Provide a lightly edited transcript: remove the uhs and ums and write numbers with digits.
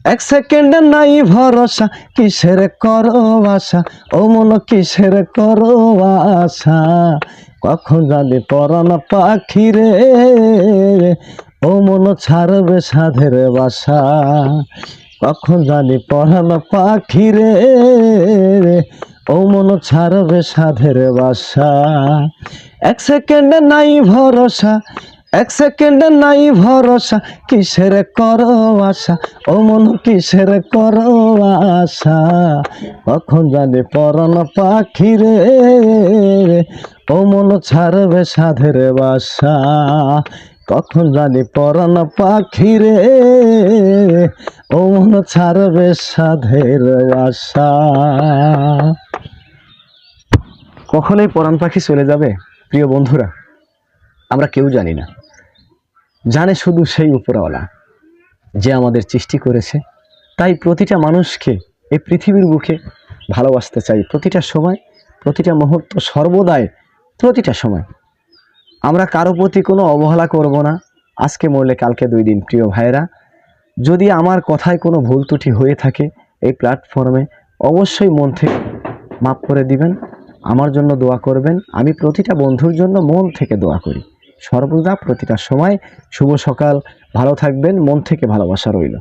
এক সেকেন্ডে নাই ভরসা, কিসের করো আশা, ও মন কিসের করো আশা, কখন জানি পরাণ পাখি রে, ও মন ছাড়বে সাধের বাসা, কখন জানি পরাণ পাখি রে, ও মন ছাড়বে সাধের বাসা। এক সেকেন্ডে নাই ভরসা, এক সেকেন্ডে নাই ভরসা, কিসের করো আশা, ও মন কিসের করো আশা, কখন জানি পরাণ পাখি রে, ও মন ছাড়বে সাধের বাসা, কখন জানি পরাণ পাখি রে, ও মন ছাড়বে সাধের বাসা। কখনোই পরাণ পাখি চলে যাবে প্রিয় বন্ধুরা, আমরা কেউ জানি না, জানে শুধু সেই উপরওয়ালা যে আমাদের সৃষ্টি করেছে। তাই প্রতিটা মানুষকে এই পৃথিবীর বুকে ভালোবাসতে চাই, প্রতিটা সময়, প্রতিটা মুহূর্ত, সর্বদাই, প্রতিটা সময়। আমরা কারো প্রতি কোনো অবহেলা করব না, আজকে মরলে কালকে 2 দিন। প্রিয় ভাইরা, যদি আমার কথায় কোনো ভুল ত্রুটি হয়ে থাকে এই প্ল্যাটফর্মে, অবশ্যই মন থেকে মাফ করে দিবেন, আমার জন্য দোয়া করবেন। আমি প্রতিটা বন্ধুর জন্য মন থেকে দোয়া করি সর্বদা, প্রতিটা সময়। শুভ সকাল, ভালো থাকবেন, মন থেকে ভালোবাসা রইল।